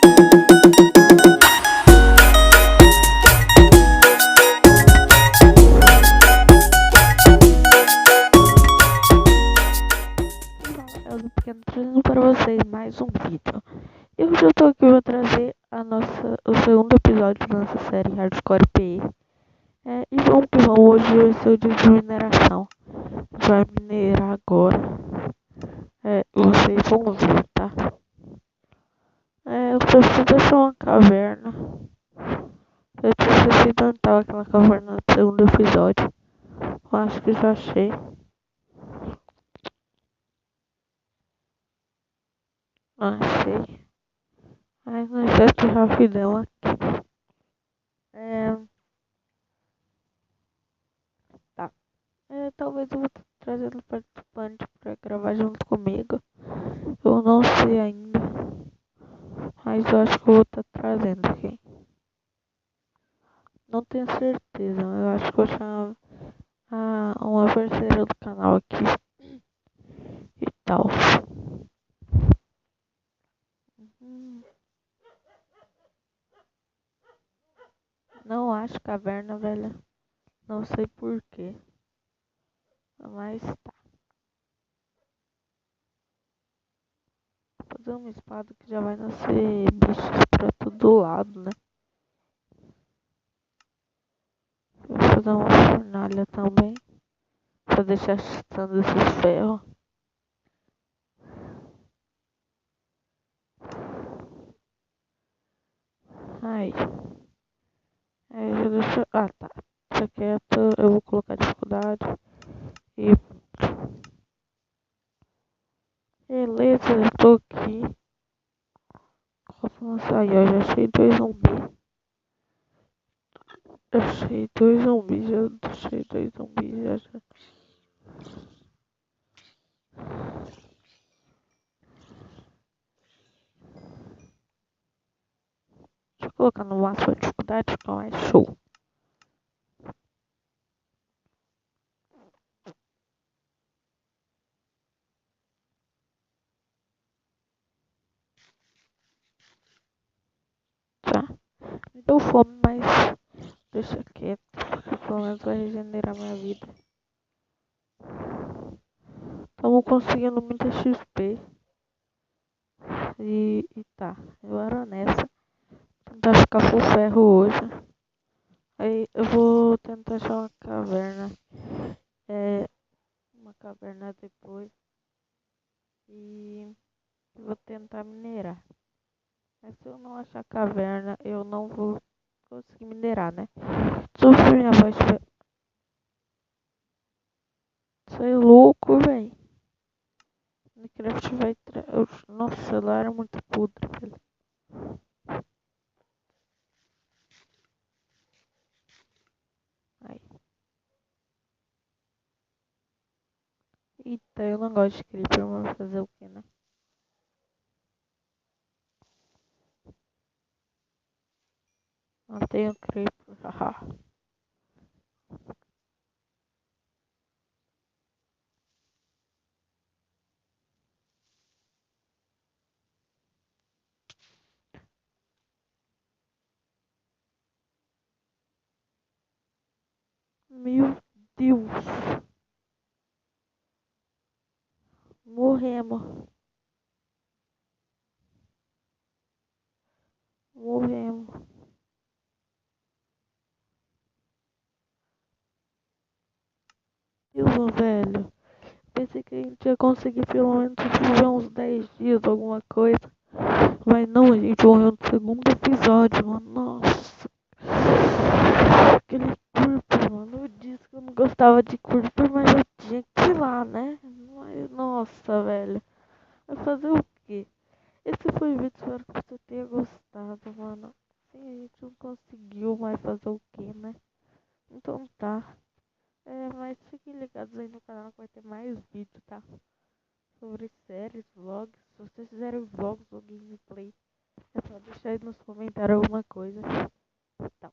Eu tô trazendo para vocês mais um vídeo. E hoje eu tô aqui vou trazer o segundo episódio da nossa série Hardcore PE. E vamos que vamos, hoje vai ser o dia de mineração. A gente vai minerar agora. Vocês vão ver, tá? Eu preciso achar uma caverna. Eu tinha esquecido onde tava aquela caverna do segundo episódio. Eu acho que já achei. Achei. Mas não sei se rapidão aqui. Tá. Talvez eu vou trazer um participante pra gravar junto comigo. Eu não sei ainda. Mas eu acho que eu vou estar trazendo aqui. Não tenho certeza, mas eu acho que eu vou chamar uma parceira do canal aqui. E tal. Não acho caverna, velho. Não sei porquê. Mas tá. Vou fazer uma espada que já vai nascer bichos pra todo lado, né? Vou fazer uma fornalha também. Pra deixar chutando esses ferros. Aí. Já deixa. Ah, tá. Deixa quieto. Eu vou colocar dificuldade. E. Beleza, eu tô aqui. Aí, ó. Já achei dois zumbis. Achei dois zumbis. Já achei dois zumbis. Já. Deixa eu colocar no máximo de dificuldade, fica mais show. Tá? Me deu fome, mas deixa quieto. Porque pelo menos vai regenerar minha vida. Estamos conseguindo muita XP. E tá. Eu era nessa. Tentar ficar full ferro hoje. Aí eu vou tentar achar uma caverna. Uma caverna depois. E vou tentar minerar. Mas se eu não achar caverna, eu não vou conseguir minerar, né? Se minha voz tiver. Você é louco, velho. Minecraft vai. Nossa, o celular é muito podre, velho. Aí. Eita, eu não gosto de creeper, mas vou fazer o que, né? Não tenho creeper, haha. Meu Deus. Morremos. Morremos. Deus, velho. Pensei que a gente ia conseguir pelo menos viver uns 10 dias, alguma coisa. Mas não, a gente morreu no segundo episódio, mano. Nossa. Aquele Creeper, mano. Eu disse que eu não gostava de Creeper, mas eu tinha que ir lá, né? Nossa, velho. Vai fazer o quê? Esse foi o vídeo, espero que você tenha gostado, mano. Sim, a gente não conseguiu mais fazer o quê, né? Então tá. Mas fiquem ligados aí no canal que vai ter mais vídeos, tá? Sobre séries, vlogs. Se vocês fizerem vlogs ou gameplay, é só deixar aí nos comentários alguma coisa. Então,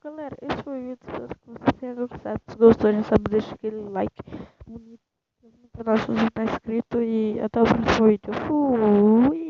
galera, esse foi o vídeo. Espero que você tenha gostado. Se gostou, já sabe, deixa aquele like bonito no canal se você não tá inscrito. E até o próximo vídeo. Fui!